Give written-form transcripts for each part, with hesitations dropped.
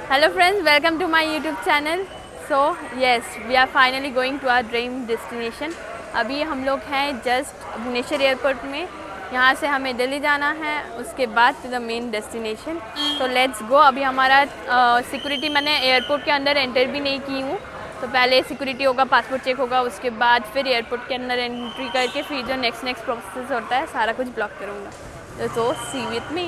Hello friends, welcome to my YouTube channel. So yes, we are finally going to our dream destination. अभी हम लोग हैं just Bhubaneswar airport में. यहाँ से हमें दिल्ली जाना है, उसके बाद टू द मेन डेस्टिनेशन. तो लेट्स गो. अभी हमारा सिक्योरिटी, मैंने एयरपोर्ट के अंदर एंटर भी नहीं की हूँ. तो पहले सिक्योरिटी होगा, पासपोर्ट चेक होगा, उसके बाद फिर एयरपोर्ट के अंदर एंट्री करके फिर जो नेक्स्ट प्रोसेस होता है सारा कुछ ब्लॉक करूँगा. तो सी विथ मी.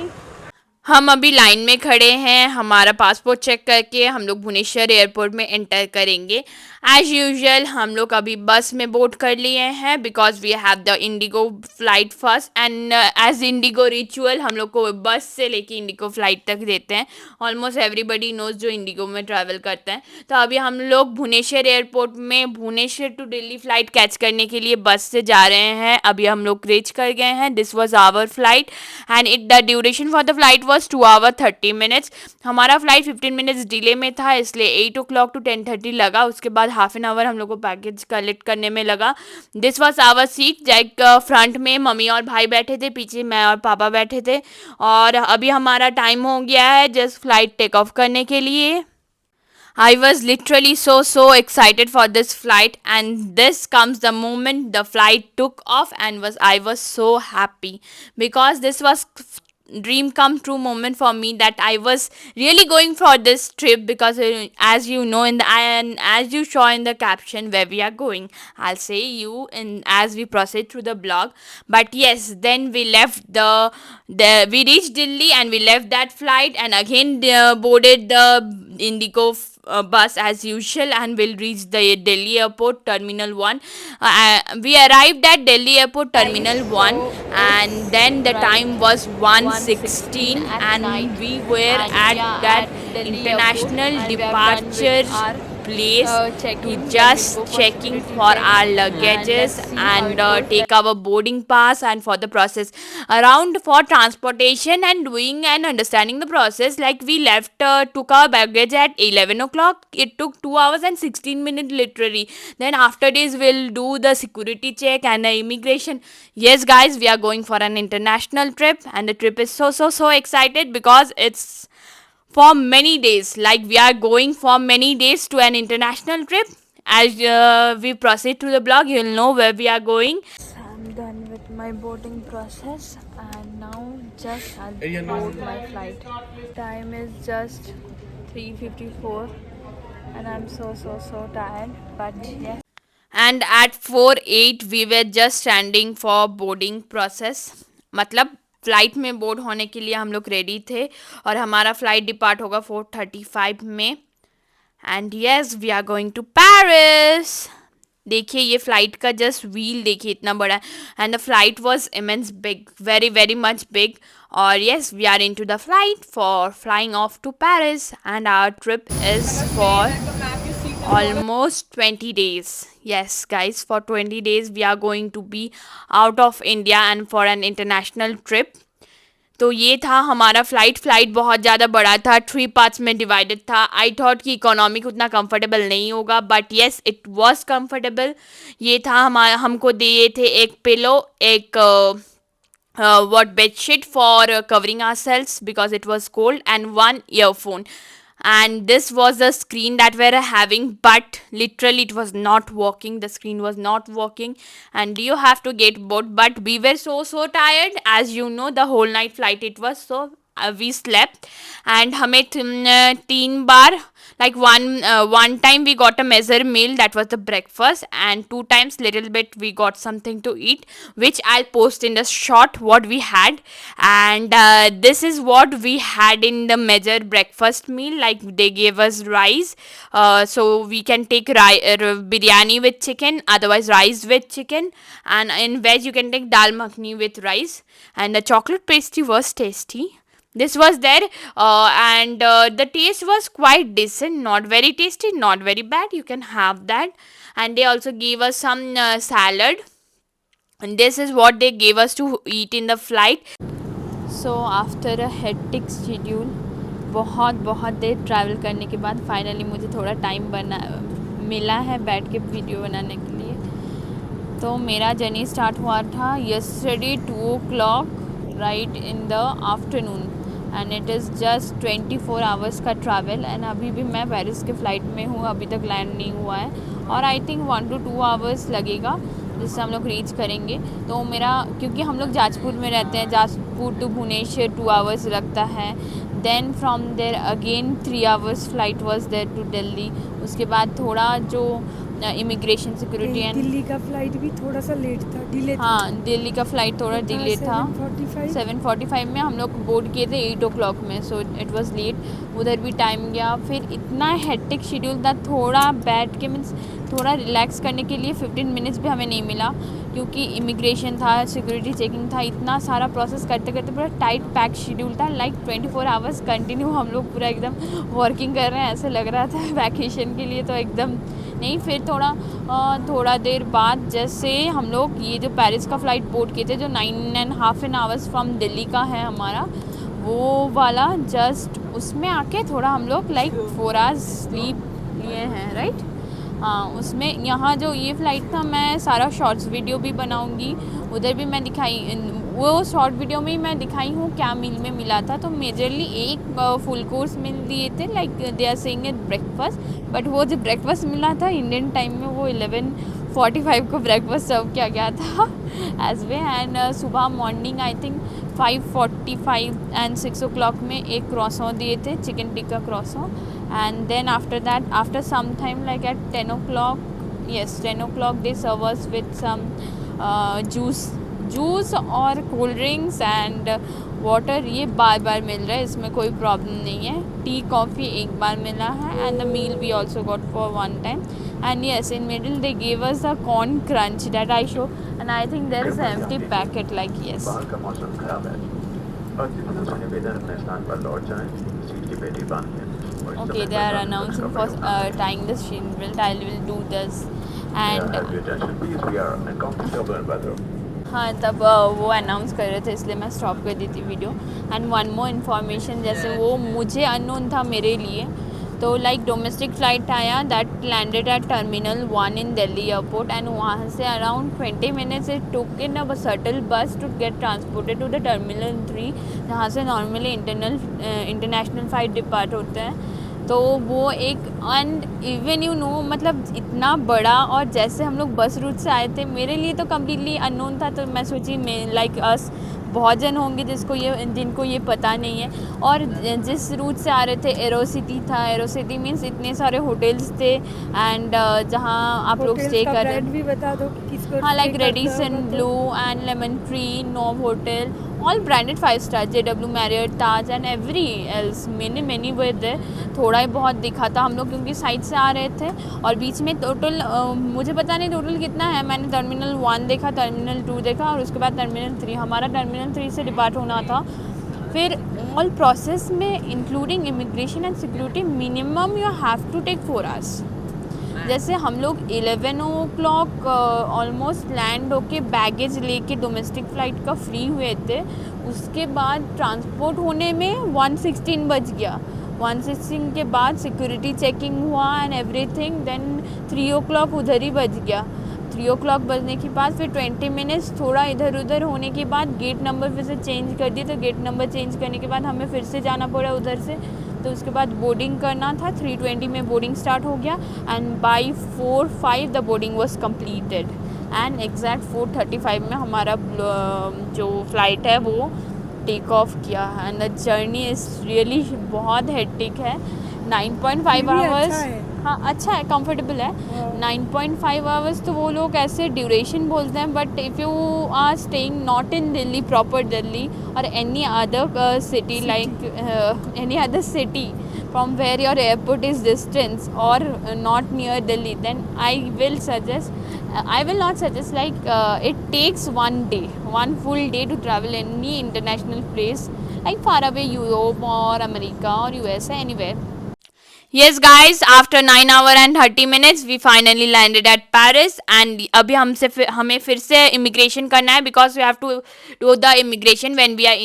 हम अभी लाइन में खड़े हैं. हमारा पासपोर्ट चेक करके हम लोग भुवनेश्वर एयरपोर्ट में एंटर करेंगे. एज यूजुअल हम लोग अभी बस में बोर्ड कर लिए हैं because we have the IndiGo flight first and as IndiGo ritual हम लोग को बस से लेके इंडिगो फ्लाइट तक देते हैं. ऑलमोस्ट एवरीबडी नोज जो इंडिगो में ट्रैवल करते हैं. तो अभी हम लोग भुवनेश्वर एयरपोर्ट में Bhubaneswar to Delhi flight catch करने के लिए बस से जा रहे हैं. अभी हम लोग रीच कर गए हैं. This was our flight and it the duration for the flight was 2 hours 30 minutes. हमारा फ्लाइट 15 minutes डिले में था, इसलिए 8 o'clock to 10:30 लगा. उसके बाद हाफ एन आवर हम लोग को पैकेज कलेक्ट करने में लगा. This was our seat. Like front में मम्मी और भाई बैठे थे, पीछे मैं और पापा बैठे थे. और अभी हमारा टाइम हो गया है जस्ट फ्लाइट टेक ऑफ करने के लिए. I was literally so excited for this flight, and this comes the moment the flight took off and was I was so happy because this was dream come true moment for me that I was really going for this trip because as you know in the and as you saw in the caption where we are going, I'll say you in as we proceed through the blog. But yes, then we left the we reached Delhi and we left that flight and again boarded the Indigo bus as usual and will reach the Delhi airport terminal 1. We arrived at Delhi airport terminal 1 and then the time was 1:16 and we were at that international departure place to just checking for our luggages and take our boarding pass and for the process around for transportation and doing and understanding the process. Like we left took our baggage at 11 o'clock. It took 2 hours and 16 minutes literally. Then after this we'll do the security check and the immigration. Yes guys, we are going for an international trip and the trip is so excited because it's for many days. Like we are going for many days to an international trip. As we proceed through the blog, you'll know where we are going. I'm done with my boarding process and now just I'll board my flight. Time is just 3:54 and I'm so tired, but yes. And at 4:08 we were just standing for boarding process. मतलब flight में board होने के लिए हम लोग ready थे और हमारा फ़्लाइट डिपार्ट होगा 4:35 में. And yes we are going to Paris. देखिए ये फ़्लाइट का जस्ट व्हील देखिए इतना बड़ा है and the flight was immense big, very much big. और yes we are into the flight for flying off to Paris and our trip is for almost 20 days. Yes guys, for 20 days we are going to be out of India and for an international trip. तो ये था हमारा flight बहुत ज़्यादा बड़ा था, 3 parts में divided था. आई थॉट कि इकोनॉमिक उतना कंफर्टेबल नहीं होगा but yes it was comfortable. ये था हमारा, हमको दिए थे एक पिलो, एक what bedsheet for covering ourselves because it was cold and one earphone. And this was the screen that we were having but literally it was not working. The screen was not working and you have to get bored but we were so tired. As you know the whole night flight it was, so we slept and हमें 3 बार like one time we got a measure meal, that was the breakfast, and 2 times little bit we got something to eat which I'll post in the short what we had. And this is what we had in the measure breakfast meal. Like they gave us rice, so we can take biryani with chicken, otherwise rice with chicken, and in veg you can take dal makhni with rice, and the chocolate pastry was tasty. This was there and the taste was quite decent, not very tasty, not very bad, you can have that. And they also gave us some salad, and this is what they gave us to eat in the flight. So after a hectic schedule, बहुत देर travel करने के बाद finally मुझे थोड़ा time मिला है बैठ के वीडियो बनाने के लिए. तो मेरा जर्नी स्टार्ट हुआ था yesterday 2 o'clock right in the afternoon. And it is just 24 hours का ट्रैवल। एंड अभी भी मैं पेरिस के फ़्लाइट में हूँ, अभी तक लैंड नहीं हुआ है और आई थिंक 1 to 2 आवर्स लगेगा जिससे हम लोग रीच करेंगे। तो मेरा, क्योंकि हम लोग जाजपुर में रहते हैं, जाजपुर टू भुवनेश्वर 2 आवर्स लगता है। Then from there again 3 hours flight was there to Delhi. उसके बाद थोड़ा जो इमिग्रेशन सिक्योरिटी एंड दिल्ली का फ्लाइट भी थोड़ा सा लेट था, डिले था। हाँ, दिल्ली का फ़्लाइट थोड़ा डिले था। 7:45 7:45 में हम लोग बोर्ड किए थे 8 o'clock में, सो इट वाज लेट। उधर भी टाइम गया। फिर इतना हेक्टिक शेड्यूल था, थोड़ा बैठ के मीन्स थोड़ा रिलैक्स करने के लिए 15 मिनट्स भी हमें नहीं मिला, क्योंकि इमिग्रेशन था, सिक्योरिटी चेकिंग था, इतना सारा प्रोसेस करते करते पूरा टाइट पैक शेड्यूल था। लाइक 24 आवर्स कंटिन्यू हम लोग पूरा एकदम वर्किंग कर रहे हैं, ऐसे लग रहा था वैकेशन के लिए तो एकदम नहीं। फिर थोड़ा देर बाद जैसे हम लोग ये जो पेरिस का फ़्लाइट बोर्ड किए थे, जो 9.5 आवर्स फ्रॉम दिल्ली का है हमारा, वो वाला जस्ट उसमें आके थोड़ा हम लोग लाइक 4 आवर्स स्लीप लिए हैं, राइट। हाँ, उसमें यहाँ जो ये फ़्लाइट था, मैं सारा शॉर्ट्स वीडियो भी बनाऊँगी, उधर भी मैं वो शॉर्ट वीडियो में ही मैं दिखाई हूँ क्या मील में मिला था। तो मेजरली एक फुल कोर्स मील दिए थे, like they are saying it breakfast, but वो जो ब्रेकफास्ट मिला था इंडियन टाइम में, वो 11:45 को ब्रेकफास्ट सर्व किया गया था एज वे। एंड सुबह morning I think 5:45 and 6 o'clock में एक क्रॉसों दिए थे, chicken tikka croissant. And then after that, after some time like at 10 o'clock, yes 10 o'clock they serve us with some juice और cold drinks and water. ये बार बार मिल रहा है, इसमें कोई प्रॉब्लम नहीं है। टी कॉफ़ी एक बार मिला है and the meal we also got for one time. And yes, in middle they gave us the corn crunch that I show, and I think there is empty packet like yes. बाहर का मौसम खराब है और जितना से निवेदन अपने स्थान पर लौट जाएं, सीट की पेटी बांध लें। Okay, they are announcing for tying the seat belt. I will do this and हाँ, तब वो अनाउंस कर रहे थे, इसलिए मैं स्टॉप कर दी थी video. And one more information, जैसे वो मुझे अननोन था मेरे लिए, तो लाइक डोमेस्टिक फ़्लाइट आया that landed at terminal 1 in Delhi airport, and वहाँ से around 20 minutes it took in a shuttle bus to get transported to the terminal 3, जहाँ से नॉर्मली इंटरनेशनल फ़्लाइट डिपार्ट होते हैं। तो वो एक, एंड इवन यू नो, मतलब इतना बड़ा, और जैसे हम लोग बस रूट से आए थे, मेरे लिए तो कम्प्लीटली अननोन था। तो मैं सोची मैं लाइक अस बहुत जन होंगे जिनको ये पता नहीं है। और जिस रूट से आ रहे थे एरोसिटी था, एरोसिटी मीन्स इतने सारे होटल्स थे एंड जहाँ आप लोग स्टे कर रहे भी बता दो कि किसको। हाँ, like Radisson Blu and Lemon Tree, Novotel, all branded 5 star, JW Marriott, Taj and every else, many way there. थोड़ा ही बहुत दिखा था हम लोग क्योंकि साइड से आ रहे थे। और बीच में टोटल मुझे पता नहीं टोटल कितना है, मैंने टर्मिनल 1 देखा, टर्मिनल 2 देखा और उसके बाद टर्मिनल 3। हमारा टर्मिनल 3 से डिपार्ट होना था। फिर ऑल प्रोसेस में including immigration and security minimum you have to take 4 hours. जैसे हम लोग 11 o'clock ऑलमोस्ट लैंड होके बैगेज लेके डोमेस्टिक फ़्लाइट का फ्री हुए थे, उसके बाद ट्रांसपोर्ट होने में 1:16 बज गया। 1:16 के बाद सिक्योरिटी चेकिंग हुआ एंड एवरीथिंग, देन 3 o'clock उधर ही बज गया। 3 o'clock बजने के बाद फिर 20 मिनट्स थोड़ा इधर उधर होने के बाद गेट नंबर फिर से चेंज कर दिए। तो गेट नंबर चेंज करने के बाद हमें फिर से जाना पड़ा उधर से। तो उसके बाद बोर्डिंग करना था, 3:20 में बोर्डिंग स्टार्ट हो गया and by 4:05 the boarding was completed and exact 4:35 में हमारा जो फ्लाइट है वो टेक ऑफ किया। And the journey is really बहुत हेक्टिक है। 9.5 आवर्स, हाँ अच्छा है, कंफर्टेबल है। 9.5 आवर्स तो वो लोग ऐसे ड्यूरेशन बोलते हैं, but if you are staying not in Delhi, proper Delhi और any other city like any other city from where your airport is distance or not near Delhi, then I will not suggest like it takes one full day to travel any international place like far away Europe or America or USA, anywhere. Yes guys, after 9 hour and 30 minutes we finally landed at Paris and अभी हमें फिर से immigration करना है because we have to do the immigration when we are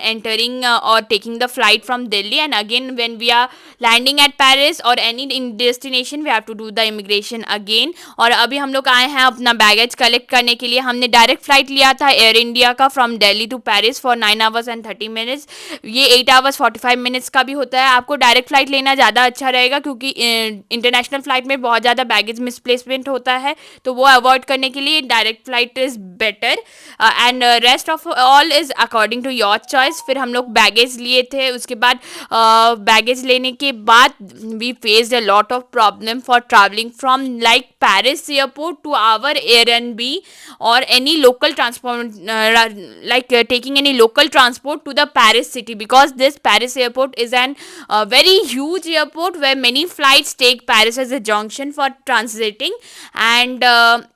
entering or taking the flight from Delhi, and again when we are landing at Paris or any destination we have to do the immigration again. और अभी हम लोग आए हैं अपना baggage collect करने के लिए. हमने डायरेक्ट फ्लाइट लिया था एयर इंडिया का from Delhi to Paris for 9 hours and 30 minutes. ये 8 आवर्स 45 मिनट्स का भी होता है. आपको डायरेक्ट फ्लाइट लेना ज़्यादा अच्छा रहेगा क्योंकि इंटरनेशनल फ्लाइट में बहुत ज़्यादा बैगेज मिसप्लेसमेंट होता है, तो वो अवॉइड करने के लिए direct flight is better. And rest of all is according to your choice. फिर हम लोग बैगेज लिए थे. उसके बाद बैगेज लेने के बाद we faced a lot of problem for travelling from like Paris airport to our Airbnb or any local transport, like taking any local transport to the Paris city, because this Paris airport is an very huge airport where many flights take Paris as a junction for transiting. And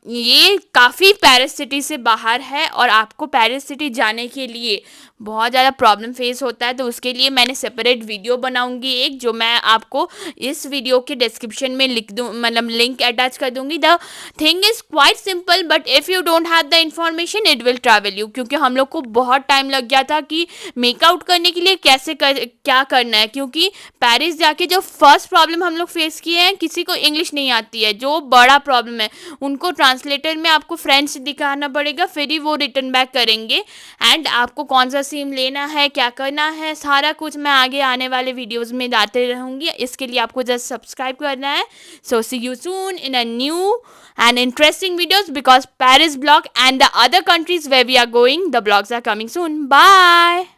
ये काफ़ी Paris city से बाहर है और आपको Paris city जाने के लिए बहुत ज़्यादा प्रॉब्लम फेस होता है. तो उसके लिए मैंने सेपरेट वीडियो बनाऊंगी एक, जो मैं आपको इस वीडियो के डिस्क्रिप्शन में लिख दूँ, मतलब लिंक अटैच कर दूंगी. The thing is quite simple but if you don't have the information it will travel you. क्योंकि हम लोग को बहुत टाइम लग गया था कि मेकआउट करने के लिए क्या करना है, क्योंकि पेरिस जाके जो फर्स्ट प्रॉब्लम हम लोग फेस किए हैं, किसी को इंग्लिश नहीं आती है, जो बड़ा प्रॉब्लम है. उनको ट्रांसलेटर में आपको फ्रेंच दिखाना पड़ेगा, फिर ही वो रिटर्न बैक करेंगे. एंड आपको कौन सा सिम लेना है, क्या करना है, सारा कुछ मैं आगे आने वाले वीडियोस में बताते रहूँगी. इसके लिए आपको जस्ट सब्सक्राइब करना है. So see you soon in a new and interesting videos, because Paris blog and the other countries where we are going, the blogs are coming soon. Bye.